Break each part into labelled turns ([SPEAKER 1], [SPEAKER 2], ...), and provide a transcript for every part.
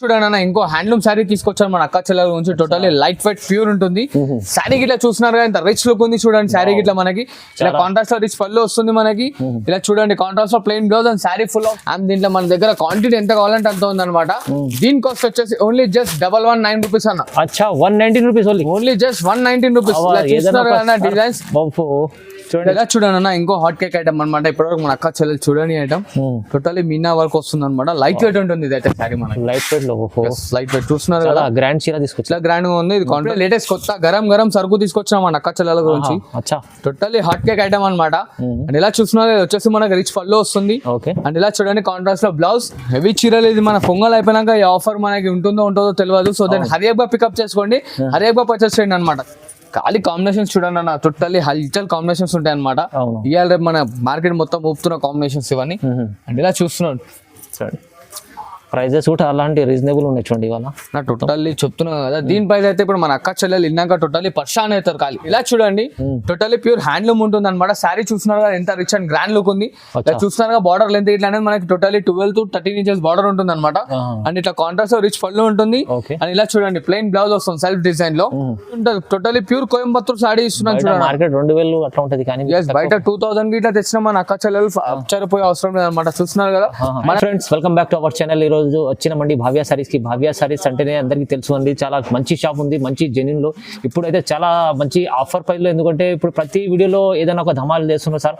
[SPEAKER 1] చూడండి అన్న ఇంకో హ్యాండ్లూమ్ శారీ తీసుకొచ్చాను మన అక్క చెల్లెల గురించి. టోటల్లీ లైట్ వెయిట్ ప్యూర్ ఉంటుంది. శారీ గిట్లా చూస్తున్నారు ఇంత రిచ్ లుక్ ఉంది చూడండి. శారీ గిట్లా మనకి ఇలా కాంట్రాస్ట్ లో రిచ్ పళ్ళు వస్తుంది మనకి. ఇలా చూడండి కాంట్రాస్ట్ లో plain blouse and sari full of. And దీంట్లో మన దగ్గర క్వాంటిటీ ఎంత కావాలంటే అంత ఉంది అనమాట. దీని కాస్ట్ వచ్చేసి ఓన్లీ జస్ట్ 119 రూపీస్ అన్న.
[SPEAKER 2] అచ్చా 119 రూపీస్
[SPEAKER 1] ఓన్లీ జస్ట్ 119 రూపీస్. చూస్తున్నారు కదా డిజైన్స్ చూడండి. ఇలా చూడండి అన్న ఇంకో హాట్ కేక్ ఐటమ్ అనమాట. ఇప్పటివరకు మన అక్క చెల్లెలు చూడని ఐటమ్. టోటల్లీ మీనా వర్క్ వస్తుంది అనమాట. లైట్ వెయిట్ ఉంటుంది ఇదైతే శారీ మనకి.
[SPEAKER 2] లైట్ వెయిట్ లో
[SPEAKER 1] లైట్ వెయిట్ చూస్తున్నారు కదా.
[SPEAKER 2] గ్రాండ్ చీర తీసుకొచ్చి
[SPEAKER 1] గ్రాండ్ గా ఉంది. ఇది లేటెస్ట్ కొత్త గరం సరుకు తీసుకొచ్చాం మన అక్క చెల్లెల గురించి. టోటల్లీ హాట్ కేక్ ఐటమ్ అనమాట. అండ్ ఇలా చూస్తున్నారు వచ్చేసి మనకి రిచ్ పళ్ళు వస్తుంది. అండ్ ఇలా చూడండి కాంట్రాస్ట్ లో బ్లౌజ్. హెవీ చీరలు ఇది మన పొంగల్ అయిపోయినాక ఈ ఆఫర్ మనకి ఉంటుందో తెలియదు. సో దాన్ని హరియాగా పికప్ చేసుకోండి, హరియాగా పర్చేస్ చేయండి అనమాట. ఖాళీ కాంబినేషన్స్ చూడండి అన్న. టోటల్లీ హల్చల్ కాంబినేషన్స్ ఉంటాయి అనమాట. ఇవాళ రేపు మన మార్కెట్ మొత్తం ఊపుతున్న కాంబినేషన్స్ ఇవన్నీ. అండ్ ఇలా చూస్తున్నాడు
[SPEAKER 2] ప్రైజెస్ కూడా అలాంటి రీజనబుల్ ఉన్నాయి చూడండి ఇవాళ.
[SPEAKER 1] నా టోటల్లీ చెప్తున్నాను కదా. దీని ప్రైస్ అయితే ఇప్పుడు మన అక్క చెల్లెలు ఇన్నాక టోటల్లీ పర్షాన్ అవుతారు ఖాళీ. ఇలా చూడండి టోటల్లీ ప్యూర్ హ్యాండ్లూమ్ ఉంటుంది అనమాట. శారీ చూస్తున్నారు కదా ఎంత రిచ్ అండ్ గ్రాండ్ లుక్ ఉంది. చూస్తున్నారు బార్డర్ లెంత్ ఇట్లా అనేది మనకి టోటల్లీ 12 to 13 ఇంచెస్ బార్డర్ ఉంటుంది అనమాట. అండ్ ఇట్లా కాంట్రాస్ట్ రిచ్ పళ్ళు ఉంటుంది. అండ్ ఇలా చూడండి ప్లెయిన్ బ్లౌజ్ వస్తుంది సెల్ఫ్ డిజైన్ లో. టోటల్లీ ప్యూర్ కోయంబత్తూర్ సారీ ఇస్తున్నాను చూడండి.
[SPEAKER 2] మార్కెట్ 2000 అట్లా ఉంటది కానీ
[SPEAKER 1] బయట 2000 కి ఇట్లా తెచ్చిన మన అక్క చెల్లెలు ఆశ్చర్యపోయే అవసరం లేదనమాట. చూస్తున్నారు కదా
[SPEAKER 2] మన friends. Welcome back to our channel. ఈ రోజు వచ్చినామండి భావ్య సారీస్ కి. భావ్య సారీస్ అంటేనే అందరికీ తెలుసు అండి, చాలా మంచి షాప్ ఉంది, మంచి జెన్యూన్ లో. ఇప్పుడైతే చాలా మంచి ఆఫర్ ప్రైస్ లో. ఎందుకంటే ఇప్పుడు ప్రతి వీడియోలో ఏదైనా ఒక ధమాలు చేస్తున్నారు సార్.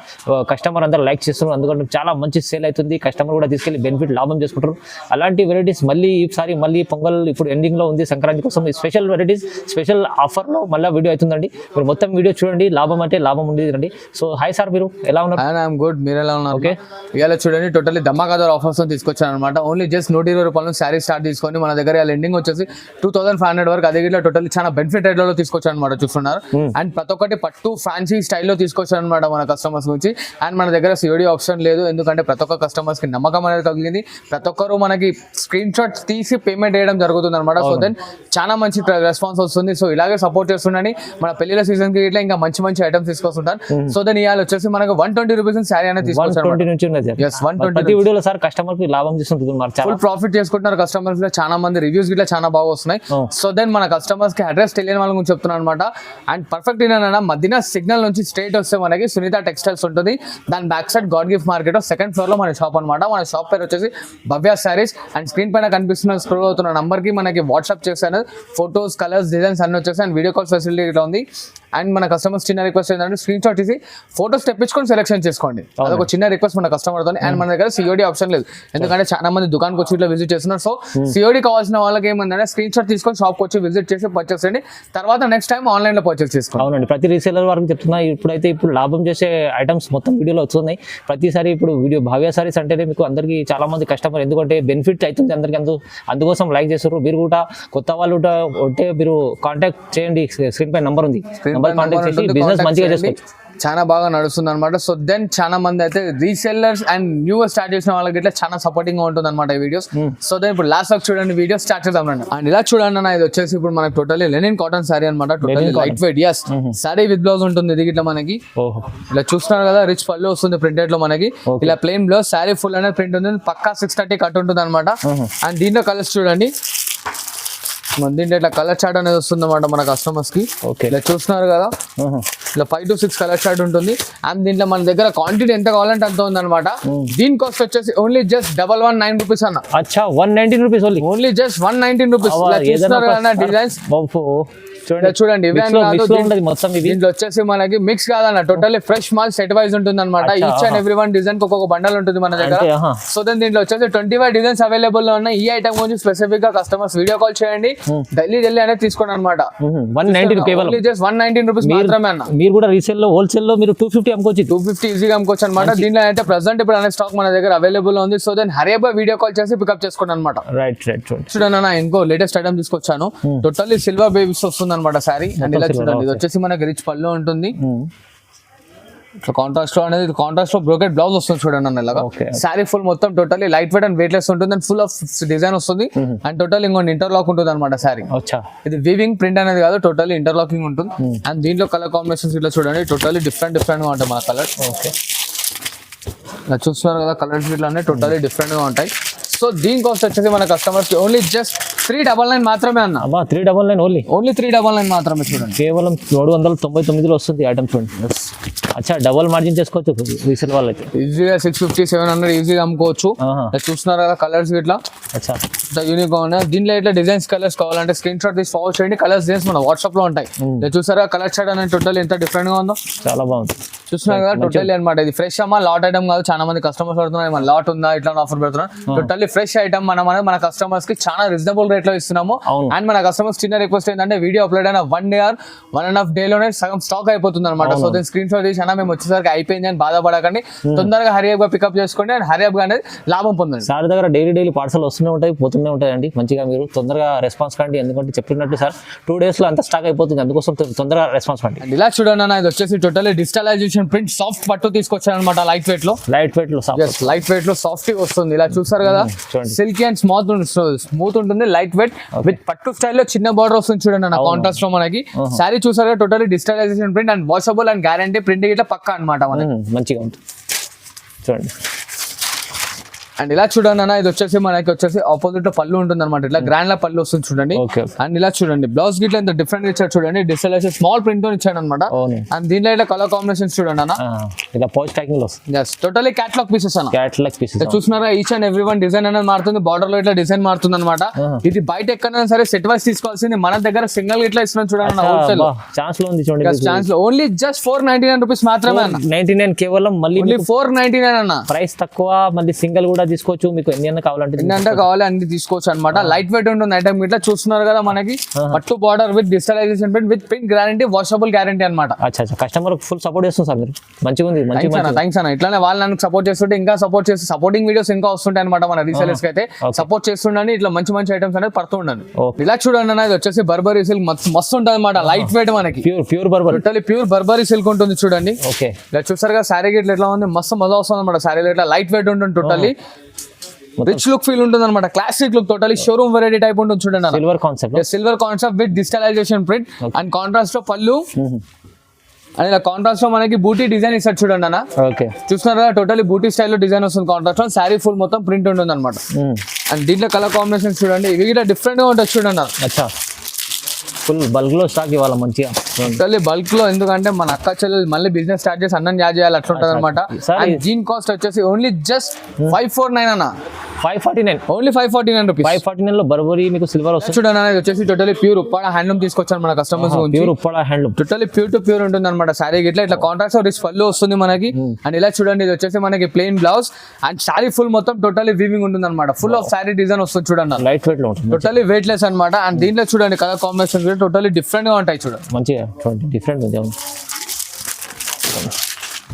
[SPEAKER 2] కస్టమర్ అందరూ లైక్ చేస్తున్నారు. అందుకంటే చాలా మంచి సేల్ అవుతుంది. కస్టమర్ కూడా తీసుకెళ్లి బెనిఫిట్ లాభం చేసుకుంటారు. అలాంటి వెరైటీస్ మళ్ళీ ఈసారి మళ్ళీ పొంగల్ ఇప్పుడు ఎండింగ్ లో ఉంది, సంక్రాంతి కోసం స్పెషల్ వెరైటీస్ స్పెషల్ ఆఫర్ లో మళ్ళీ వీడియో అవుతుందండి. మీరు మొత్తం వీడియో చూడండి. లాభం అంటే లాభం ఉండేది రండి. సో హాయ్ సార్, మీరు ఎలా ఉన్నారు?
[SPEAKER 1] ఐఎమ్ గుడ్, మీరు ఎలా ఉన్నారు? ఓకే, ఇవాళ చూడండి టోటల్లీ ధమాకాదార్ ఆఫర్స్ తీసుకొచ్చాను అనమాట. ఓన్లీ జస్ట్ 120 రూపాయలు శారీ స్టార్ట్ తీసుకొని మన దగ్గర ఎండింగ్ వచ్చేసి 2500 వరకు. అదే గిట్లా టోటల్లీ చాలా బెనిఫిట్ రేట్ లో తీసుకొచ్చాను అనమాట. చూస్తున్నారు. అండ్ ప్రతి ఒక్కటి పట్టు ఫ్యాన్సీ స్టైల్లో తీసుకొచ్చాను అనమాట మన కస్టమర్స్ గురించి. అండ్ మన దగ్గర సిఓడి ఆప్షన్ లేదు, ఎందుకంటే ప్రతి ఒక్క కస్టమర్స్ కి నమ్మకం అనేది కలిగింది. ప్రతి ఒక్కరు మనకి స్క్రీన్ షాట్ తీసి పేమెంట్ చేయడం జరుగుతుంది అనమాట. సో దెన్ చాలా మంచి రెస్పాన్స్ వస్తుంది. సో ఇలాగే సపోర్ట్ చేస్తుండని మన పెళ్లిల సీజన్ కి ఇట్లా ఇంకా మంచి మంచి ఐటమ్స్ తీసుకొస్తుంటారు. సో దెన్ ఇవాళ వచ్చేసి మనకు 120 రూపీస్ శారీ అనేది తీసుకొచ్చాను.
[SPEAKER 2] వీడియోలో సార్ కస్టమర్ కి లాభం చేస్తుంది,
[SPEAKER 1] ఫుల్ ప్రాఫిట్ చేసుకుంటున్నారు కస్టమర్స్. చాలా మంది రివ్యూస్ గిట్లా చాలా బాగా వస్తున్నాయి. సో దెన్ మన కస్టమర్స్ కి అడ్రస్ తెలియని వాళ్ళ గురించి చెప్తున్నాను అనమాట. అండ్ పర్ఫెక్ట్ ఏంటన్నా మదీనా సిగ్నల్ నుంచి స్ట్రైట్ వస్తే మనకి సునీత టెక్స్టైల్స్ ఉంటుంది. దాని back side God gift market second floor లో మన షాప్ అనమాట. మన షాప్ పేరు వచ్చేసి భవ్య సారీస్. అండ్ స్క్రీన్ పైన కనిపిస్తున్న స్క్రోల్ అవుతున్న నంబర్ కి మనకి వాట్సాప్ చేస్తాను. ఫొటోస్, కలర్స్, డిజైన్స్ అన్ని వచ్చేసి అండ్ వీడియో కాల్ ఫెసిలిటీ ఇట్లా ఉంది. అండ్ మన కస్టమర్స్ చిన్న రిక్వెస్ట్ ఏంటంటే స్క్రీన్ షాట్ తీసి ఫోటోస్ తెప్పించుకొని సెలెక్షన్ చేసుకోండి. అదొక చిన్న రిక్వెస్ట్ మన కస్టమర్ తో. అండ్ మన దగ్గర సిఓడి ఆప్షన్ లేదు, ఎందుకంటే చాలా మంది దుకాణానికి వచ్చి ఇట్లా విజిట్ చేస్తున్నారు. సో సిఓడి కావాల్సిన వాళ్ళకి ఏమంటే స్క్రీన్ షాట్ తీసుకొని షాప్ వచ్చి విజిట్ చేసి పర్చేస్ చేయండి. తర్వాత నెక్స్ట్ టైం ఆన్లైన్ లో పర్చేస్ చేసుకోండి.
[SPEAKER 2] అవునండి, ప్రతి రీసేలర్ వారికి చెప్తున్నా. ఇప్పుడైతే ఇప్పుడు లాభం చేసే ఐటమ్స్ మొత్తం వీడియోలో వస్తున్నాయి. ప్రతిసారి ఇప్పుడు వీడియో భావ్య సారీస్ అంటేనే మీకు అందరికీ చాలా మంది కస్టమర్, ఎందుకంటే బెనిఫిట్ అవుతుంది అందరికీ. అందుకోసం లైక్ చేస్తారు. మీరు కూడా కొత్త వాళ్ళు ఉంటే మీరు కాంటాక్ట్ చేయండి. స్క్రీన్ పై నంబర్ ఉంది, కాంటాక్ట్ చేసి బిజినెస్ మంచిగా చేసుకోవచ్చు.
[SPEAKER 1] చాలా బాగా నడుస్తుంది అనమాట. సో దెన్ చాలా మంది అయితే రీసెల్లర్స్ అండ్ న్యూ స్టార్ట్ చేసిన వాళ్ళకి ఇట్లా చాలా సపోర్టింగ్ గా ఉంటుంది అనమాట ఈ వీడియోస్. సో దెన్ ఇప్పుడు లాస్ట్ వరకు చూడండి, వీడియో స్టార్ట్ చేద్దాం. అండ్ ఇలా చూడండి అన్న, ఇది వచ్చేసి ఇప్పుడు మనకి టోటల్లీ లెనిన్ కాటన్ సారీ అనమాట. Totally light weight. Yes, sari with blouse ఉంటుంది. ఇది ఇట్లా మనకి ఇలా చూస్తున్నారు కదా, రిచ్ పళ్ళు వస్తుంది ప్రింటెడ్ లో మనకి. ఇలా ప్లెయిన్ బ్లౌజ్, సారీ ఫుల్ అనేది ప్రింట్ ఉంటుంది. పక్కా 630 కట్ ఉంటుంది అనమాట. అండ్ దీంట్లో కలర్స్ చూడండి, దీంట్లో ఇట్లా కలర్ చార్ట్ అనేది వస్తుంది అనమాట మన కస్టమర్స్ కి. ఇలా చూస్తున్నారు కదా, ఇలా 5 to 6 కలర్ చార్ట్ ఉంటుంది. అండ్ దీంట్లో మన దగ్గర క్వాంటిటీ ఎంత కావాలంటే అంత ఉంది అనమాట. దీని కాస్ట్ వచ్చేసి ఓన్లీ జస్ట్ 119 రూపీస్ అన్న.
[SPEAKER 2] అచ్చా 119 రూపీస్
[SPEAKER 1] ఓన్లీ జస్ట్ 119 రూపీస్. చూస్తున్నారు కదా డిజైన్స్ చూడండి.
[SPEAKER 2] మొత్తం
[SPEAKER 1] దీంట్లో వచ్చేసి మనకి మిక్స్ కాదన్న, totally fresh mall set wise ఉంటుంది అనమాట. Each and every one design ఒక్కొక్క బండల్ ఉంటుంది మన దగ్గర. సో దెన్ దీంట్లో వచ్చేసి 25 డిజైన్స్ అవైలబుల్ లో ఉన్నాయి. ఈ ఐటమ్ గురించి స్పెసిఫిక్ గా కస్టమర్స్ వీడియో కాల్ చేయండి, ఢిల్లీ అనేది తీసుకోండి అనమాట. 119 రూపీస్ మాత్రమే అన్న.
[SPEAKER 2] మీరు కూడా రీసేల్ లో, హోల్సేల్ లో మీరు 250 అమ్ముకోవచ్చు.
[SPEAKER 1] 250 ఈజీగా అమ్ముకోవచ్చు అనమాట. దీంట్లో అయితే ప్రెసెంట్ ఇప్పుడు అనే స్టాక్ మన దగ్గర అవైలబుల్ ఉంది. సో దెన్ హరియబా వీడియో కాల్ చేసి పికప్ చేసుకోండి అనమాట. చూడండి అన్న, ఇంకో లేటెస్ట్ ఐటమ్ తీసుకొచ్చాను. టోటల్లీ సిల్వర్ బేబీస్ వస్తుంది అనమాట సారీ. అండ్ ఇలా చూడండి, ఇది వచ్చేసి మనకి రిచ్ పళ్ళు ఉంటుంది. కాంట్రాస్ట్ లో అనేది కాంట్రాస్ట్ లో బ్రోకెట్ బ్లౌజ్ వస్తుంది చూడండి అన్న. ఇలాగా సారీ ఫుల్ మొత్తం totally light wait and weight less ఉంటుంది. అండ్ ఫుల్ ఆఫ్ డిజైన్ వస్తుంది. అండ్ టోటల్ ఇంకొన్ని ఇంటర్లాక్ ఉంటుంది అనమాట సారీ. ఇది వీవింగ్ ప్రింట్ అనేది కాదు, టోటల్లీ ఇంటర్లాకింగ్ ఉంటుంది. అండ్ దీంట్లో కలర్ కాంబినేషన్స్ ఇట్లా చూడండి, టోటల్లీ డిఫరెంట్ గా ఉంటాయి మన కలర్స్. ఇలా చూస్తున్నారు కదా, కలర్స్ ఇట్లా టోటల్లీ డిఫరెంట్ గా ఉంటాయి. సో దీని కాస్ట్ వచ్చేసి మన కస్టమర్స్ కి ఓన్లీ జస్ట్ 399 మాత్రమే అన్న.
[SPEAKER 2] అబ్బా 399
[SPEAKER 1] ఓన్లీ 399 మాత్రమే చూడండి.
[SPEAKER 2] కేవలం 799 వస్తుంది ఐటమ్ చూడండి. అచ్చా డబల్ మార్జిన్ చేసుకోవచ్చు రీసేల్ వాళ్ళైతే
[SPEAKER 1] ఈజీగా 650 700 ఈజీగా అమ్ముకోవచ్చు. చూస్తున్నారు కదా కలర్స్ ఇట్లా
[SPEAKER 2] అచ్చా
[SPEAKER 1] యూనిక్ గా ఉన్నాయి. దీనిలో ఇట్లా డిజైన్స్ కలర్స్ కావాలంటే స్క్రీన్ షాట్ తీసి ఫార్వర్డ్ చేయండి. కలర్స్ డిజైన్స్ మన వాట్సాప్ లో ఉంటాయి. చూసారా కలర్ షాట్ అనేది టోటల్ ఎంత డిఫరెంట్ గా ఉందో,
[SPEAKER 2] చాలా బాగుంది.
[SPEAKER 1] చూస్తున్నారు కదా టోటల్లీ అనమాట. ఇది ఫ్రెష్ అమ్మా, లాట్ ఐటమ్ కాదు. చాలా మంది కస్టమర్స్ పెడుతున్నారు మన లాట్ ఉందా ఇట్లా ఆఫర్ పెడుతున్నారు. టోటల్లీ ఫ్రెష్ ఐటమ్ మన కస్టమర్స్ కి చాలా రీజనబుల్ రేట్ లో ఇస్తున్నాము. అండ్ మన కస్టమర్స్ చిన్న రిక్వెస్ట్ ఏంటంటే వీడియో అప్లోడ్ అయిన 1 day or 1.5 day లోనే సగం స్టాక్ అయిపోతుంది అనమాట. సో దీని స్క్రీన్ షాట్ తీసి మేము వచ్చేసరికి అయిపోయింది అని బాధపడకండి. తొందరగా హరియప్ గా పికప్ చేసుకోండి అండ్ హరియప్ గా అనేది లాభం పొందండి.
[SPEAKER 2] సార్ దగ్గర డైలీ పార్సల్ వస్తూనే ఉంటాయి పోతూనే ఉంటాయండి. మంచిగా మీరు తొందరగా రెస్పాన్స్ కండి, ఎందుకంటే చెప్పినట్టు సార్ 2 days లో అంతా స్టాక్ అయిపోతుంది. అందుకోసం తొందరగా రెస్పాన్స్ కండి.
[SPEAKER 1] అండ్ ఇలా చూడండి అన్న, ఇది వచ్చేసి టోటల్లీ డిజిటలైజేషన్ ప్రింట్ సాఫ్ట్ పట్టు తీసుకొచ్చాను అనమాట. లైట్ వెయిట్ లో లైట్ వెయిట్ లో సాఫ్ట్ వస్తుంది. ఇలా చూసారు కదా సిల్కీ అండ్ స్మూత్ ఉంటుంది. లైట్ వెయిట్ విత్ పట్టు స్టైల్లో చిన్న బార్డర్ వస్తుంది చూడండి అన్న. కాంట్రాస్ట్ లో మనకి సారీ చూసారు కదా totally digitalization print and washable and guarantee print ఇట్లా పక్కా అనమాట మనకి.
[SPEAKER 2] మంచిగా ఉంటుంది చూడండి.
[SPEAKER 1] అండ్ ఇలా చూడండి అన్న, ఇది వచ్చేసి మనకి ఆపోజిట్ లో పళ్ళు ఉంటుంది అనమాట. ఇట్లా గ్రాండ్ లా పళ్ళు వస్తుంది చూడండి. అండ్ ఇలా చూడండి బ్లౌజ్ గిట్లా ఎంత డిఫరెంట్ గా ఇచ్చాడు చూడండి. డిజిటలైజేషన్ స్మాల్ ప్రింట్ తో ఇచ్చాడు అనమాట. అండ్ దీంట్లో ఇట్లా కలర్ కాంబినేషన్స్ చూడండి అన్న.
[SPEAKER 2] ఇలా పౌచ్ ప్యాకింగ్ లో
[SPEAKER 1] టోటలీ క్యాటలాగ్ పీసెస్ అన్న. చూస్తున్నారా each and every one design అనేది మారుతుంది. బార్డర్ లో ఇట్లా డిజైన్ మారుతుంది అనమాట. ఇది బయట ఎక్కడైనా సరే సెట్ వైస్ తీసుకోవాల్సింది, మన దగ్గర సింగిల్ ఇట్లా ఇస్తున్నాం చూడండి. హోల్సేల్
[SPEAKER 2] ఛాన్స్ లో ఉంది చూడండి.
[SPEAKER 1] ఛాన్స్ లో ఓన్లీ జస్ట్ 499 రూపీస్ మాత్రమే అన్న.
[SPEAKER 2] 99 కేవలం. మళ్ళీ
[SPEAKER 1] 499 అన్న.
[SPEAKER 2] ప్రైస్ తక్కువ, మళ్ళీ సింగిల్ కూడా తీసుకోవచ్చు. మీకు కావాలంటే
[SPEAKER 1] కావాలి అన్ని తీసుకోవచ్చు అనమాట. లైట్ వెయిట్ ఉంటుంది ఐటమ్. ఇట్లా చూస్తున్నారు కదా మనకి పట్టు border with digitalization print with print guarantee, washable guarantee అనమాట.
[SPEAKER 2] కస్టమర్ ఫుల్ సపోర్ట్ చేస్తుంది సార్ మీరు. మంచిగా ఉంది.
[SPEAKER 1] థ్యాంక్స్ అన్న. ఇట్లానే వాళ్ళు నన్ను సపోర్ట్ చేస్తుంటే ఇంకా సపోర్ట్ చేస్తే సపోర్టింగ్ వీడియోస్ ఇంకా వస్తుంటాయి అనమాట. మన రీసెలర్స్ కి అయితే సపోర్ట్ చేస్తుండని ఇట్లా మంచి మంచి ఐటమ్స్ అనేది పడుతుండని. ఇలా చూడండి అన్న, ఇది వచ్చేసి బర్బరీ సిల్క్ మస్తు ఉంటుంది అనమాట. లైట్ వెయిట్ మనకి
[SPEAKER 2] pure Burberry,
[SPEAKER 1] totally pure Burberry silk ఉంటుంది చూడండి. ఇలా చూసారు కదా శారీ గిట్ల ఎట్లా ఉంది, మస్తు మజా వస్తుంది అనమాట. శారీలో ఇట్లా లైట్ వెయిట్ ఉంటుంది. టోటలీ రిచ్ లుక్ ఫీల్ ఉంటుంది అనమాట. Classic look, totally showroom variety type ఉంటుంది చూడండి. Silver concept with digitalization print and contrast లో పళ్ళు అండ్ ఇలా కాంట్రాస్ట్ లో మనకి బూటీ డిజైన్ ఇస్తాడు చూడండి అన్న. చూస్తున్నారు కదా టోటలీ బూటీ స్టైల్లో డిజైన్ వస్తుంది. కాంట్రాస్ట్ లో శారీ ఫుల్ మొత్తం ప్రింట్ ఉంటుంది అనమాట. అండ్ దీంట్లో కలర్ కాంబినేషన్ చూడండి, ఇవి కూడా డిఫరెంట్ గా ఉంటుంది చూడండి అన్న.
[SPEAKER 2] ఫుల్ బల్క్ లో స్టాక్ ఇవ్వాలి మంచిగా.
[SPEAKER 1] టోటల్లీ బల్క్ లో, ఎందుకంటే మన అక్క చెల్లెలు మళ్ళీ బిజినెస్ స్టార్ట్ చేసి అన్నం యాడ్ చేయాలి అట్లా ఉంటుంది అనమాట. జీన్ కాస్ట్ వచ్చేసి ఓన్లీ జస్ట్ 549 అన్న.
[SPEAKER 2] 549
[SPEAKER 1] ఓన్లీ 549 రూపీస్.
[SPEAKER 2] 549 లో బర్బరీ మీకు సిల్వర్ వస్తుంది
[SPEAKER 1] చూడండి. అనేది వచ్చేసి టోటలీ ప్యూర్ ఉప్పాడ హ్యాండ్లూమ్ తీసుకొచ్చాను మన customers.
[SPEAKER 2] Pure Uppada handloom,
[SPEAKER 1] totally pure to pure ఉంటుంది అనమాట. శారీ గిట్లా ఇట్లా కాంట్రాస్ట్ రిచ్ పళ్ళు వస్తుంది మనకి. అండ్ ఇలా చూడండి, ఇది వచ్చేసి మనకి plain blouse and sari full మొత్తం టోటలీ వీవింగ్ ఉంటుంది అనమాట. ఫుల్ ఆఫ్ శారీ డిజైన్ వస్తుంది చూడండి.
[SPEAKER 2] లైట్ వెయిట్ లో ఉంటుంది,
[SPEAKER 1] టోటలీ వెయిట్ లెస్ అనమాట. అండ్ దీంట్లో చూడండి కలర్ కాంబినేషన్ కూడా టోటలీ డిఫరెంట్ గా ఉంటాయి చూడండి.
[SPEAKER 2] మంచిగా డిఫరెంట్ ఉంది.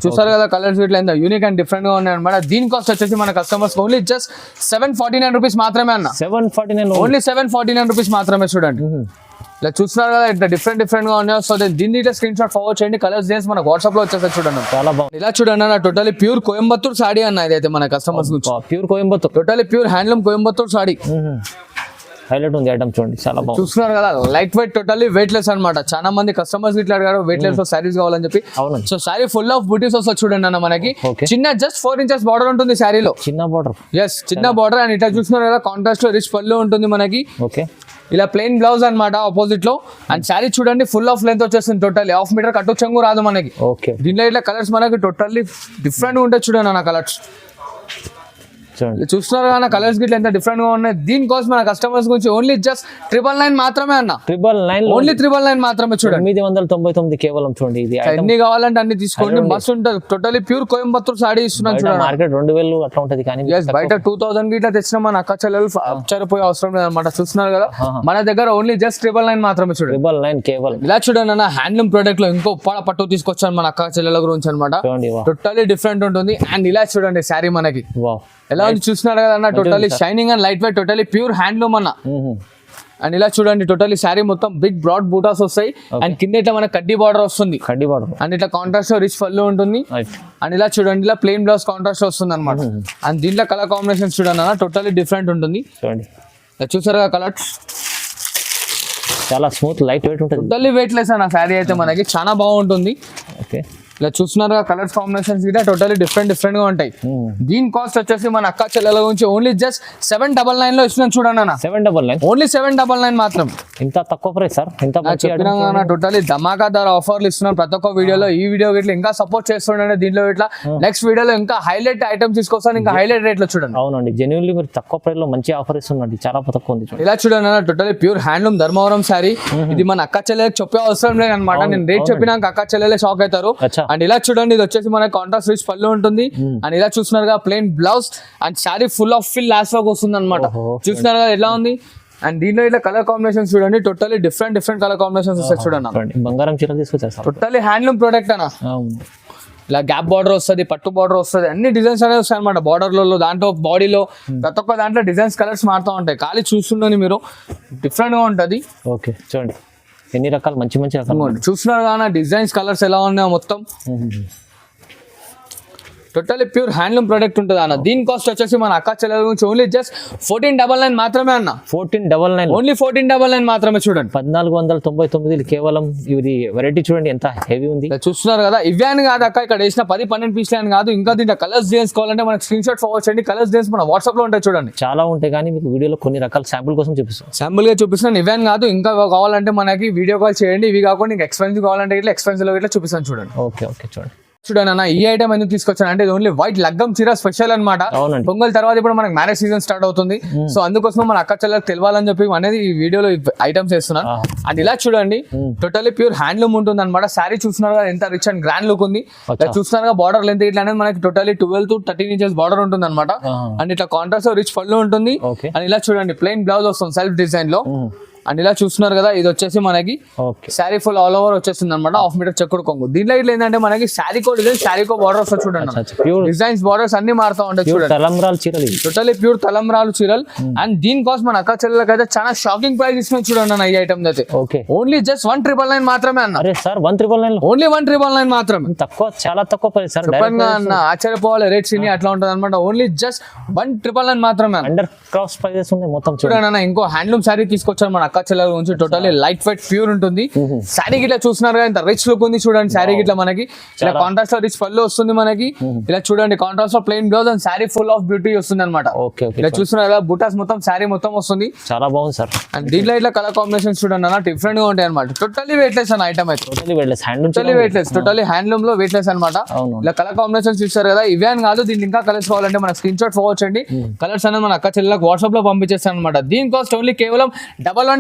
[SPEAKER 1] చూసారు కదా కలర్స్ ఇట్లా ఎంత యూనిక్ అండ్ డిఫరెంట్ గా ఉన్నాయి అనమాట. దీని కాస్ట్ వచ్చేసి మన కస్టమర్స్ ఓన్లీ జస్ట్ 749 రూపీస్ మాత్రమే అన్న.
[SPEAKER 2] 749
[SPEAKER 1] ఓన్లీ 749 రూపీస్ మాత్రమే చూడండి. ఇలా చూస్తున్నారు కదా ఇట్లా డిఫరెంట్ గా ఉన్నాయి. సో దీన్ని ఇట్లా స్క్రీన్ షాట్ ఫార్వర్డ్ చేయండి. కలర్స్ చేసి మన వాట్సాప్ లో వచ్చేసారి చూడండి.
[SPEAKER 2] చాలా బాగుంది.
[SPEAKER 1] ఇలా చూడండి అన్న, టోటలీ ప్యూర్ కోయంబత్తూర్ సాడీ అన్న. ఇదైతే మన customers
[SPEAKER 2] pure Coimbatore,
[SPEAKER 1] totally pure handloom Coimbatore saree.
[SPEAKER 2] Highlight ఉంది ఐటమ్ చూడండి, చాలా బాగుంది.
[SPEAKER 1] చూస్తున్నారు కదా light weight, totally weight less అనమాట. చాలా మంది కస్టమర్స్ ఇట్లా అడిగారు వెయిట్ లెస్ లో సారీస్ కావాలని చెప్పి. సో సారీ ఫుల్ ఆఫ్ బూటీస్ వస్తుంది చూడండి అన్న. మనకి చిన్న జస్ట్ 4 inches బార్డర్ ఉంటుంది శారీలో.
[SPEAKER 2] చిన్న బార్డర్,
[SPEAKER 1] ఎస్ చిన్న బార్డర్. అండ్ ఇట్లా చూస్తున్నారు కదా కాంట్రాస్ట్ లో రిచ్ పళ్ళు ఉంటుంది మనకి.
[SPEAKER 2] ఓకే,
[SPEAKER 1] ఇలా ప్లెయిన్ బ్లౌజ్ అనమాట ఆపోజిట్ లో. అండ్ శారీ చూడండి ఫుల్ ఆఫ్ లెంత్ వచ్చేస్తుంది. టోటల్లీ 1/2 మీటర్ కట్టు చెంగు రాదు మనకి.
[SPEAKER 2] ఓకే,
[SPEAKER 1] దీంట్లో ఇట్లా కలర్స్ మనకి టోటల్లీ డిఫరెంట్ గా ఉంటాయి చూడండి అన్న కలర్స్. చూస్తున్నారు కదా కలర్స్ గిట్ల ఎంత డిఫరెంట్ గా ఉన్నాయి. దీనికోసం మన కస్టమర్స్ గురించి ఓన్లీ జస్ట్ 999 మాత్రమే అన్న.
[SPEAKER 2] 999
[SPEAKER 1] ఓన్లీ 999 మాత్రమే చూడండి.
[SPEAKER 2] 999 కేవలం చూడండి. ఇది
[SPEAKER 1] ఎన్ని కావాలంటే అన్ని తీసుకోండి, మస్తు ఉంటుంది. టోటలీ ప్యూర్ కోయంబత్తూర్ సాడీ ఇస్తున్నాను చూడండి.
[SPEAKER 2] మార్కెట్ 2000 అట్లా ఉంటది, కానీ
[SPEAKER 1] బయట 2000 గిట్లా తెచ్చిన మన అక్క చెల్లెలు ఆశ్చర్యపోయే అవసరం లేదన్నమాట. చూస్తున్నారు కదా మన దగ్గర ఓన్లీ జస్ట్ 999 మాత్రమే చూడండి.
[SPEAKER 2] 999 కేవలం.
[SPEAKER 1] ఇలా చూడండి అన్న, హ్యాండ్లూమ్ ప్రొడక్ట్ లో ఇంకో ఉప్పాడ పట్టు తీసుకొచ్చాను మన అక్క చెల్లెల గురించి అనమాట. టోటలీ డిఫరెంట్ ఉంటుంది. అండ్ ఇలా చూడండి శారీ మనకి ఎలా ఉంది చూస్తున్నారు కదా అన్న. Totally shining and light weight, totally pure handloom అన్న. అండ్ ఇలా చూడండి టోటలీ శారీ మొత్తం బిగ్ బ్రాడ్ బూటాస్ వస్తాయి. అండ్ కింద ఇట్లా మన కడ్డీ బార్డర్ వస్తుంది.
[SPEAKER 2] కడ్డీ బార్డర్
[SPEAKER 1] అండ్ ఇట్లా కాంట్రాస్ట్ రిచ్ పళ్ళు ఉంటుంది. అండ్ ఇలా చూడండి ఇలా ప్లెయిన్ బ్లౌజ్ కాంట్రాస్ట్ వస్తుంది అనమాట. అండ్ దీంట్లో కలర్ కాంబినేషన్ చూడండి అన్న, టోటలీ డిఫరెంట్ ఉంటుంది. చూసారు కదా కలర్స్,
[SPEAKER 2] చాలా స్మూత్ లైట్ వెయిట్ ఉంటుంది.
[SPEAKER 1] టోటలీ వెయిట్ లెస్ అన్న శారీ అయితే మనకి చాలా బాగుంటుంది.
[SPEAKER 2] ఓకే,
[SPEAKER 1] ఇలా చూస్తున్నారు కలర్స్ కాంబినేషన్స్ గిట్లా టోటల్లీ డిఫరెంట్ గా ఉంటాయి. దీని కాస్ట్ వచ్చేసి మన అక్క చెల్లెల గురించి ఓన్లీ జస్ట్ 799 లో ఇస్తున్నాను చూడండి అన్న.
[SPEAKER 2] 799
[SPEAKER 1] ఓన్లీ 799 మాత్రం.
[SPEAKER 2] ఇంత తక్కువ ప్రైస్ సార్, ఇంత మంచి
[SPEAKER 1] టోటల్లీ ధమాకా ధర ఆఫర్లు ఇస్తున్నారు ప్రతి ఒక్క వీడియోలో. ఈ వీడియో ఇట్లా ఇంకా సపోర్ట్ చేస్తుండే దీంట్లో ఇట్లా నెక్స్ట్ వీడియోలో ఇంకా హైలైట్ ఐటమ్స్ తీసుకొస్తాను, ఇంకా హైలైట్ రేట్ లో చూడండి.
[SPEAKER 2] అవునండి, జెన్యున్లీ మీరు తక్కువ ప్రైస్ లో మంచి ఆఫర్ ఇస్తుందండి, చాలా తక్కువ ఉంది.
[SPEAKER 1] ఇలా చూడండి అన్న, totally pure handloom Dharmavaram sari. ఇది మన అక్క చెల్లెలకు చెప్పే అవసరం లేదు అనమాట. నేను రేట్ చెప్పినాక అక్క చెల్లెలే షాక్ అవుతారు. అండ్ ఇలా చూడండి, ఇది వచ్చేసి మన కాంట్రాస్ట్ రిచ్ పళ్ళు ఉంటుంది. అండ్ ఇలా చూస్తున్నారుగా plain blouse and sari full of fill last work వస్తుంది అనమాట. చూస్తున్నారు కదా ఎలా ఉంది. అండ్ దీనిలో ఇట్లా కలర్ కాంబినేషన్స్ చూడండి, టోటల్లీ డిఫరెంట్ కలర్ కాంబినేషన్స్ వస్తాయి చూడండి.
[SPEAKER 2] బంగారం చీరలు తీసుకొచ్చారు,
[SPEAKER 1] టోటల్లీ హ్యాండ్లూమ్ ప్రోడక్ట్ అన్న. ఇలా గ్యాప్ బార్డర్ వస్తుంది, పట్టు బార్డర్ వస్తుంది, అన్ని డిజైన్స్ అనేవి వస్తాయి అనమాట. బార్డర్లలో దాంట్లో బాడీలో ప్రతి ఒక్క దాంట్లో డిజైన్స్ కలర్స్ మారుతూ ఉంటాయి. ఖాళీ చూస్తుండని మీరు డిఫరెంట్ గా ఉంటుంది.
[SPEAKER 2] ఓకే చూడండి ఎన్ని రకాలు మంచి రకాలు
[SPEAKER 1] చూస్తున్నారు కానీ డిజైన్స్ కలర్స్ ఎలా ఉన్నాయో మొత్తం. టోటల్లీ ప్యూర్ హ్యాండ్లూమ్ ప్రొడక్ట్ ఉంటుంది అన్న. దీని కాస్ట్ వచ్చేసి మన అక్క చెల్లెల గురించి ఓన్లీ జస్ట్ 1499 మాత్రమే అన్న.
[SPEAKER 2] 1499
[SPEAKER 1] ఓన్లీ 1499 మాత్రమే చూడండి.
[SPEAKER 2] 1499 కేవలం. ఇది వెరైటీ చూడండి ఎంత హెవీ ఉంది.
[SPEAKER 1] చూస్తున్నారు కదా, ఇవే అని కాదు అక్క, ఇక్కడ వేసిన 10-12 పీస్లు అని కాదు. ఇంకా దీంట్లో కలర్స్ డిజైన్స్ కావాలంటే మనకి స్క్రీన్ షాట్ ఫార్వర్డ్ చేయండి. కలర్స్ డిజైన్స్ మన వాట్సాప్ లో ఉంటాయి చూడండి.
[SPEAKER 2] చాలా ఉంటాయి కానీ మీకు వీడియోలో కొన్ని రకాల శాంపుల్ కోసం చూపిస్తాం.
[SPEAKER 1] శాంపుల్ గా చూపిస్తాను. ఇవే అని కాదు, ఇంకా కావాలంటే మనకి వీడియో కాల్ చేయండి. ఇవి కాకుండా ఇంకా ఎక్స్పెన్సివ్ కావాలంటే ఇట్లా ఎక్స్పెన్సివ్ లో ఇట్లా చూపిస్తాను చూడండి.
[SPEAKER 2] ఓకే చూడండి.
[SPEAKER 1] చూడండి అన్న, ఈ ఐటమ్ ఎందుకు తీసుకొచ్చాను అంటే ఇది ఓన్లీ వైట్ లగ్గం చీర స్పెషల్ అనమాట. పొంగల్ తర్వాత ఇప్పుడు మనకి మ్యారేజ్ సీజన్ స్టార్ట్ అవుతుంది. సో అందుకోసం మన అక్క చెల్లెలకు తెలియాలని చెప్పి అనేది ఈ వీడియోలో ఐటమ్స్ వేస్తున్నాను. అండ్ ఇలా చూడండి, టోటల్లీ ప్యూర్ హ్యాండ్లూమ్ ఉంటుంది అనమాట. శారీ చూస్తున్నారు కదా ఎంత రిచ్ అండ్ గ్రాండ్ లుక్ ఉంది. చూస్తున్నారు కదా బార్డర్ లెంత్ ఇట్లా అనేది మనకి టోటల్లీ 12 to 13 inches బార్డర్ ఉంటుంది అనమాట. అండ్ ఇట్లా కాంట్రాస్ట్ రిచ్ పళ్ళు ఉంటుంది. అండ్ ఇలా చూడండి ప్లెయిన్ బ్లౌజ్ వస్తుంది సెల్ఫ్ డిజైన్ లో. అండ్ ఇలా చూస్తున్నారు కదా, ఇది వచ్చేసి మనకి శారీ ఫుల్ ఆల్ ఓవర్ వచ్చేస్తుంది అనమాట. 1/2 మీటర్ చెక్కుడు కొంగు. దీంట్లో ఇట్లా ఏంటంటే మనకి శారీకో డిజైన్, శారీకో బార్డర్ వస్తుంది చూడండి. డిజైన్స్ బార్డర్స్ అన్ని మారుతా ఉంటాయి చూడండి.
[SPEAKER 2] తలంబ్రాలు చీరలు,
[SPEAKER 1] టోటల్లీ ప్యూర్ తలంబ్రాలు చీరలు. అండ్ దీని కాస్ట్ మన అక్క చెల్లెలకు అయితే చాలా షాకింగ్ ప్రైస్ ఇస్తున్నాయి చూడండి అన్న. ఈ ఐటమ్ అయితే ఓన్లీ జస్ట్ 1999 మాత్రమే అన్న.
[SPEAKER 2] అరే సార్ 1999
[SPEAKER 1] ఓన్లీ 1999 మాత్రమే.
[SPEAKER 2] తక్కువ, చాలా తక్కువ ప్రైస్ సార్.
[SPEAKER 1] అన్న ఆశ్చర్యపోవాలి, రేట్స్ ఇన్ని అట్లా ఉంటుంది అనమాట. ఓన్లీ జస్ట్ 1999 మాత్రమే.
[SPEAKER 2] అండర్ క్రాస్ ప్రైజెస్ ఉంది మొత్తం
[SPEAKER 1] చూడండి అన్న. ఇంకో హ్యాండ్లూమ్ శారీ తీసుకొచ్చారు మన అక్క చెల్లెల గురించి. టోటల్లీ లైట్ వెయిట్ ప్యూర్ ఉంటుంది. శారీ గిట్లా చూస్తున్నారు కదా, ఇంత రిచ్ లుక్ ఉంది చూడండి. శారీ గిట్లా మనకి ఇలా కాంట్రాస్ట్ లో రిచ్ పళ్ళు వస్తుంది మనకి. ఇలా చూడండి కాంట్రాస్ట్ లో plain blouse and sari full of beauty వస్తుంది అనమాట. ఇలా చూస్తున్నారు కదా, బుటాస్ మొత్తం శారీ మొత్తం వస్తుంది.
[SPEAKER 2] చాలా బాగుంది సార్.
[SPEAKER 1] అండ్ దీంట్లో ఇట్లా కలర్ కాంబినేషన్స్ చూడండి అన్న, డిఫరెంట్ గా ఉంటాయి అనమాట. టోటల్లీ వెయిట్లెస్ అన్న ఐటమ్ అయితే. టోటల్లీ వెయిట్లెస్, టోటల్లీ హ్యాండ్లూమ్ లో వెయిట్లెస్ అనమాట. ఇలా కలర్ కాంబినేషన్స్ చూస్తారు కదా, ఇవే అని కాదు. దీనికి ఇంకా కలర్స్ కావాలంటే మన స్క్రీన్ షాట్ ఫార్వర్డ్ చేయండి. కలర్స్ అనేది మన అక్క చెల్లెలకు వాట్సాప్ లో పంపించేస్తాను అనమాట. దీని కాస్ట్ ఓన్లీ కేవలం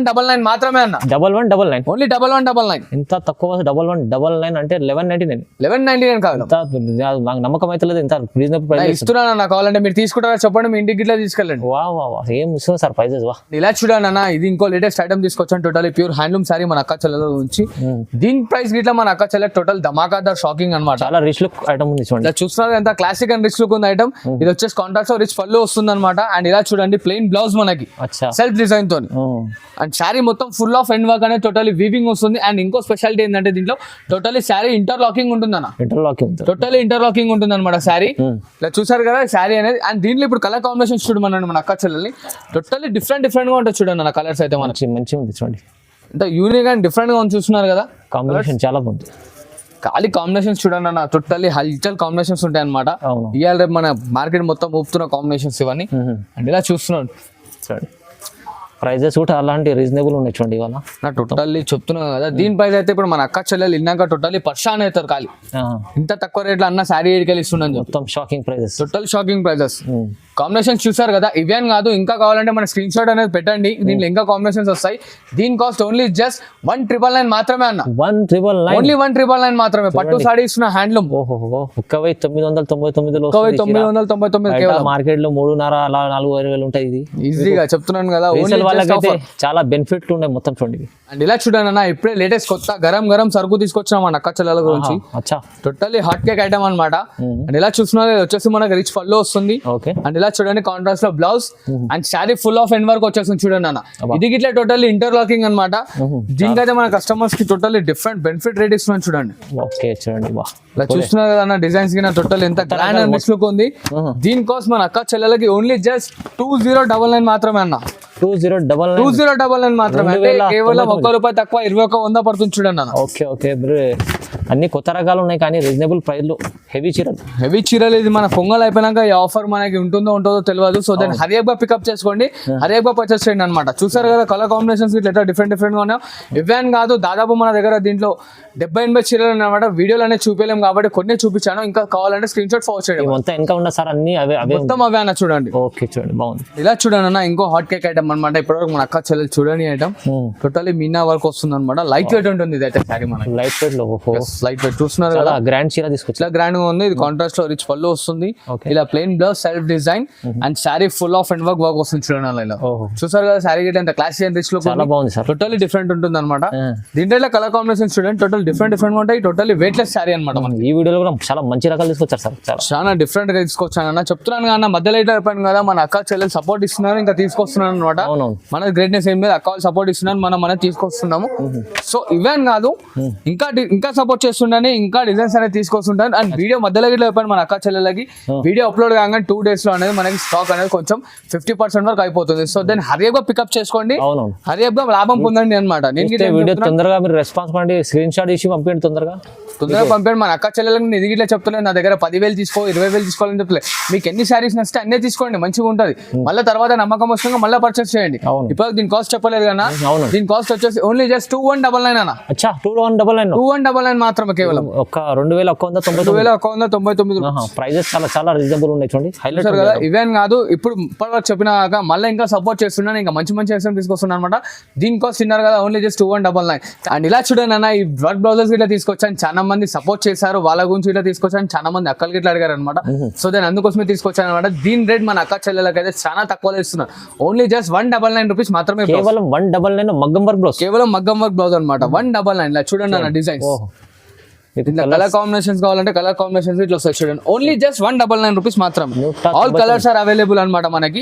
[SPEAKER 1] 1199 మాత్రమే అన్న.
[SPEAKER 2] 1199
[SPEAKER 1] ఓన్లీ 1199.
[SPEAKER 2] ఇంత తక్కువ 1199 అంటే
[SPEAKER 1] 1199 కాదు.
[SPEAKER 2] నాకు నమ్మకం అయితే లేదు. ఇంత రీజనబుల్ ప్రైస్
[SPEAKER 1] ఇస్తున్నాను అన్న. కావాలంటే మీరు తీసుకుంటారా చెప్పండి, మీ ఇంటికి ఇట్లా తీసుకెళ్ళండి.
[SPEAKER 2] వా ఏం ఇస్తుంది సార్ ప్రైజెస్. వా
[SPEAKER 1] ఇలా చూడండి అన్న, ఇది ఇంకో లేటెస్ట్ ఐటమ్ తీసుకొచ్చాను. టోటల్లీ ప్యూర్ హ్యాండ్లూమ్ సారీ మన అక్క చెల్లెల నుంచి. దీని ప్రైస్ గిట్లా మన అక్క చెల్లె టోటల్ ధమాకాదార్ షాకింగ్ అనమాట.
[SPEAKER 2] చాలా రిచ్ లుక్ ఐటమ్ ఉంది చూడండి.
[SPEAKER 1] ఇలా చూస్తున్నారు ఎంత క్లాసిక్ అండ్ రిచ్ లుక్ ఉంది ఐటమ్. ఇది వచ్చేసి కాంట్రాస్ట్ రిచ్ పళ్ళు వస్తుంది అనమాట. అండ్ ఇలా చూడండి ప్లెయిన్ బ్లౌజ్ మనకి సెల్ఫ్ డిజైన్ తో. అండ్ శారీ మొత్తం ఫుల్ ఆఫ్ ఎండ్ వర్క్ అనేది టోటల్లీ వీవింగ్ వస్తుంది. అండ్ ఇంకో స్పెషాలిటీ ఏంటంటే దీంట్లో టోటల్లీ శారీ ఇంటర్లాకింగ్ ఉంటుంది అన్న. టోటల్లీ ఇంటర్లాకింగ్ ఉంటుంది అనమాట శారీ. ఇలా చూసారు కదా శారీ అనేది. అండ్ దీంట్లో ఇప్పుడు కలర్ కాంబినేషన్స్ చూడమన్నాను మన అక్క చెల్లెల్ని. టోటల్లీ డిఫరెంట్ గా ఉంటుంది చూడండి అన్న. కలర్స్ అయితే మనకి
[SPEAKER 2] మంచిగా ఉంది చూడండి.
[SPEAKER 1] అంటే యూనిక్ అండ్ డిఫరెంట్ గా ఉంది చూస్తున్నారు కదా.
[SPEAKER 2] కాంబినేషన్ చాలా బాగుంది.
[SPEAKER 1] ఖాళీ కాంబినేషన్స్ చూడండి అన్న, టోటల్లీ హల్చల్ కాంబినేషన్స్ ఉంటాయి అనమాట. ఇవాళ రేపు మన మార్కెట్ మొత్తం ఊపుతున్న కాంబినేషన్స్ ఇవన్నీ. అండ్ ఇలా చూస్తున్నాను చూడండి.
[SPEAKER 2] ప్రైజెస్ కూడా అలాంటి రీజనబుల్ ఉన్నాయి చూడండి. ఇవాళ
[SPEAKER 1] నా టోటల్లీ చెప్తున్నా కదా, దీని ప్రైస్ అయితే ఇప్పుడు మన అక్క చెల్లెలు ఇన్నాక టోటల్లీ పర్షాన్ అవుతారు. ఖాళీ ఇంత తక్కువ రేట్లో అన్న శారీ ఏడికెళ్ళి ఇస్తున్నాను.
[SPEAKER 2] మొత్తం shocking prices,
[SPEAKER 1] total shocking prices. Combinations చూసారు కదా, ఇవే అని కాదు, ఇంకా కావాలంటే మన స్క్రీన్ షాట్ అనేది పెట్టండి. దీంట్లో ఇంకా కాంబినేషన్స్ వస్తాయి. దీని కాస్ట్ ఓన్లీ జస్ట్ 1999 మాత్రమే అన్న.
[SPEAKER 2] 1999
[SPEAKER 1] ఓన్లీ 1999 మాత్రమే. పట్టు సారీ ఇస్తున్న హ్యాండ్లూమ్.
[SPEAKER 2] 1999
[SPEAKER 1] 999
[SPEAKER 2] మార్కెట్ లో 3.5 అలా 4,000 ఉంటాయి. ఇది
[SPEAKER 1] ఈజీగా చెప్తున్నాను కదా.
[SPEAKER 2] వాళ్ళకైతే చాలా బెనిఫిట్ ఉన్నాయి మొత్తం చూడండి.
[SPEAKER 1] అండ్ ఇలా చూడండి అన్న, ఇప్పుడే లేటెస్ట్ కొత్త గరం సరుకు తీసుకొచ్చాం మన అక్క చెల్లెల గురించి. టోటల్లీ హాట్ కేక్ ఐటమ్ అనమాట. అండ్ ఇలా చూస్తున్నారు, వచ్చేసి మనకి రిచ్ పళ్ళు వస్తుంది. అండ్ ఇలా చూడండి కాంట్రాస్ట్ లో blouse and sari full of end work వచ్చేస్తుంది చూడండి అన్న. ఇది గిట్లా టోటల్లీ ఇంటర్లాకింగ్ అనమాట. దీనికైతే మన కస్టమర్స్ కి టోటల్లీ డిఫరెంట్ బెనిఫిట్ రేట్ ఇస్తున్నాను చూడండి.
[SPEAKER 2] ఓకే చూడండి,
[SPEAKER 1] ఇలా చూస్తున్నారు కదా అన్న, డిజైన్స్ కి టోటల్ ఎంత గ్రాండ్ అండ్ రిచ్ లుక్ ఉంది. దీనికోసం మన అక్క చెల్లెలకి ఓన్లీ జస్ట్ 2099 మాత్రమే అన్న.
[SPEAKER 2] 2099
[SPEAKER 1] మాత్రమే. అంటే కేవలం ₹1 తక్కువ 21,100 పడుతుంది చూడండి అన్న.
[SPEAKER 2] ఓకే ఓకే బ్రో, అన్ని కొత్త రకాలు ఉన్నాయి కానీ రీజనబుల్ ప్రైస్ లో హెవీ చీరలు.
[SPEAKER 1] హెవీ చీరలు ఇది మన పొంగల్ అయిపోయినాక ఈ ఆఫర్ మనకి ఉంటుందో తెలియదు. సో దాన్ని హరియబ్బా పికప్ చేసుకోండి, హరియబ్బా పర్చేస్ చేయండి అనమాట. చూసారు కదా కలర్ కాంబినేషన్స్ ఇట్లా డిఫరెంట్ గా ఉన్నాయో. ఇవేం కాదు దాదాపు మన దగ్గర దీంట్లో 70-80 చీరలు అనమాట. వీడియోలు అనేది చూపించలేం కాబట్టి కొన్ని చూపించాను. ఇంకా కావాలంటే స్క్రీన్ షాట్ ఫార్వర్డ్ చేయండి.
[SPEAKER 2] మొత్తం ఇంకా ఉన్నా సార్ అన్ని అవే
[SPEAKER 1] మొత్తం అవే అన్న చూడండి.
[SPEAKER 2] ఓకే చూడండి బాగుంది.
[SPEAKER 1] ఇలా చూడండి అన్న ఇంకో హాట్ కేక్ ఐటమ్ అనమాట. ఇప్పటివరకు మన అక్క చెల్లెలు చూడని ఐటమ్ టోటలీ మీనా వర్క్ వస్తుంది అనమాట. లైట్ వెయిట్ ఉంటుంది ఇది అయితే సారీ మనకి.
[SPEAKER 2] లైట్ వెయిట్ లో
[SPEAKER 1] లైట్ వెయిట్ చూస్తున్నారు కదా,
[SPEAKER 2] గ్రాండ్ చీర తీసుకొచ్చి
[SPEAKER 1] ఇలా గ్రాండ్ గా ఉంది. ఇది కాంట్రాస్ట్ లో రిచ్ పళ్ళు వస్తుంది. ఇలా plain blouse self design and sari full of and work వస్తుంది చూడండి అలా. ఇలా చూసారు కదా శారీ గిట్ ఎంత క్లాసీ అండ్ రిచ్ లో
[SPEAKER 2] చాలా బాగుంది సార్.
[SPEAKER 1] టోటలీ డిఫరెంట్ ఉంటుంది అనమాట. దీంట్లో కలర్ కాంబినేషన్ చూడండి టోటల్ డిఫరెంట్ ఉంటాయి. టోటలీ వెయిట్లెస్ శారీ అనమాట.
[SPEAKER 2] ఈ వీడియోలో కూడా చాలా మంచి రకాలు తీసుకొచ్చారు సార్.
[SPEAKER 1] చాలా డిఫరెంట్ గా తీసుకొచ్చాను అన్న. చెప్తున్నాను కదా మధ్యలో అయితే అయిపోయింది కదా, మన అక్క చెల్లెలు సపోర్ట్ ఇస్తున్నారు, ఇంకా తీసుకొస్తున్నాను అనమాట. మన గ్రేట్నెస్ ఏం లేదు, అక్క వాళ్ళు సపోర్ట్ ఇస్తున్నారు, మనం తీసుకొస్తున్నాము. సో ఇవేం కాదు ఇంకా సపోర్ట్ చేస్తుండని ఇంకా డిజైన్స్ అనేది తీసుకొస్తుంటాను. అండ్ వీడియో మధ్యలో ఇట్లా అయిపోయింది మన అక్క చెల్లెలకి. వీడియో అప్లోడ్ కాగానే 2 days లో అనేది మనకి స్టాక్ అనేది కొంచెం 50% వరకు అయిపోతుంది. సో దాన్ని హరియబ్బా పికప్ చేసుకోండి, హరియబ్బా లాభం పొందండి అనమాట. నేను
[SPEAKER 2] వీడియో తొందరగా మీరు రెస్పాన్స్ పండి స్క్రీన్ షాట్ ఇచ్చి పంపించండి తొందరగా
[SPEAKER 1] పంపాడు. మన అక్క చెల్లెలకు నేను ఇట్లా చెప్తున్నాను, నా దగ్గర 10,000 తీసుకో 20,000 తీసుకోవాలని చెప్పలేదు. మీకు ఎన్ని శారీస్ నచ్చితే అన్నీ తీసుకోండి, మంచిగా ఉంటుంది. మళ్ళీ తర్వాత నమ్మకం వస్తుంది మళ్ళీ పర్చేస్ చేయండి. ఇప్పుడు దీని కాస్ట్ చెప్పలేదు కదా, దీని కాస్ట్ వచ్చేసి ఓన్లీ జస్ట్ 2199 అన్న. 2199 మాత్రమే, కేవలం
[SPEAKER 2] 2199 ప్రైజెస్ చాలా రీజనబుల్ ఉన్నాయి చూడండి. హైలైట్
[SPEAKER 1] కదా ఇవేం కాదు. ఇప్పుడు ఇప్పటివరకు చెప్పినాక మళ్ళీ ఇంకా సపోర్ట్ చేస్తున్నాను, ఇంకా మంచి ఐటమ్ తీసుకొస్తున్నాను అనమాట. దీని కాస్ట్ తిన్నారు కదా ఓన్లీ జస్ట్ 2199. అండ్ ఇలా చూడండి అన్న, ఈ వర్క్ బ్లౌజెస్ ఇట్లా తీసుకొచ్చాను, చాలా మంది సపోర్ట్ చేశారు, వాళ్ళ గురించి ఇట్లా తీసుకొచ్చాను, చాలా మంది అక్కలకి ఇట్లా అడిగారు అనమాట. సో దాని అందుకోసమే తీసుకొచ్చాను అనమాట. దీని రేట్ మన అక్క చెల్లెలకి అయితే చాలా తక్కువ ఇస్తున్నారు. ఓన్లీ జస్ట్ 199 రూపీస్ మాత్రమే.
[SPEAKER 2] కేవలం 199 మగ్గం వర్క్ బ్లౌజ్,
[SPEAKER 1] కేవలం మగ్గం వర్క్ బ్లౌజ్ అనమాట. 199 ఇలా చూడండి అన్న డిజైన్స్. కలర్ కాంబినేషన్స్ కావాలంటే కలర్ కాంబినేషన్స్ ఇట్లా వస్తాయి చూడండి. ఓన్లీ జస్ట్ 199 రూపీస్ మాత్రమే. ఆల్ కలర్స్ ఆర్ అవైలబుల్ అనమాట మనకి.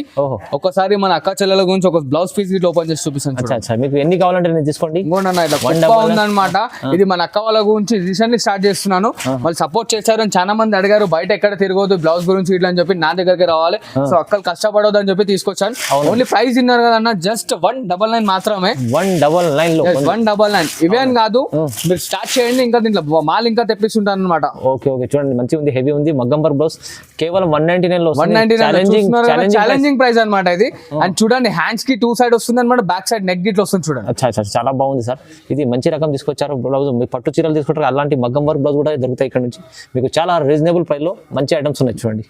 [SPEAKER 1] ఒకసారి మన అక్క చెల్లెల గురించి ఒక బ్లౌజ్ పీస్ ఇట్లా ఓపెన్ చేసి చూపిస్తాను.
[SPEAKER 2] మీకు ఎన్ని కావాలంటే నేను తీసుకోండి.
[SPEAKER 1] ఉందన్నమాట. ఇది మన అక్క వాళ్ళ గురించి రీసెంట్లీ స్టార్ట్ చేస్తున్నాను. వాళ్ళు సపోర్ట్ చేశారు అని చాలా మంది అడిగారు, బయట ఎక్కడ తిరగదు బ్లౌజ్ గురించి ఇట్లా అని చెప్పి నా దగ్గరికి రావాలి. సో అక్కలు కష్టపడవద్దు అని చెప్పి తీసుకొచ్చాను. ఓన్లీ ప్రైస్ తిన్నారు కదన్న, జస్ట్ 199 మాత్రమే. 199 ఇవేం కాదు, మీరు స్టార్ట్ చేయండి. ఇంకా దీంట్లో ఇంకా తెప్పిస్తుంటాను అనమాట.
[SPEAKER 2] ఓకే చూడండి మంచి ఉంది, హెవీ ఉంది. మగ్గం వర్క్ బ్లౌజ్ కేవలం 199 లో.
[SPEAKER 1] ఛాలెంజింగ్ ప్రైస్ అనమాట ఇది. అండ్ చూడండి హ్యాండ్స్ కి 2 సైడ్ వస్తుంది అనమాట, బ్యాక్ సైడ్ నెక్ గిట్ వస్తుంది చూడండి.
[SPEAKER 2] చాలా బాగుంది సార్. ఇది మంచి రకం తీసుకొచ్చారు బ్లౌజ్. మీరు పట్టు చీరలు తీసుకుంటారు, అలాంటి మగ్గం వర్క్ బ్లౌజ్ కూడా దొరుకుతాయి ఇక్కడ నుంచి. మీకు చాలా రీజనబుల్ ప్రైస్ లో మంచి ఐటమ్స్ ఉన్నాయి చూడండి.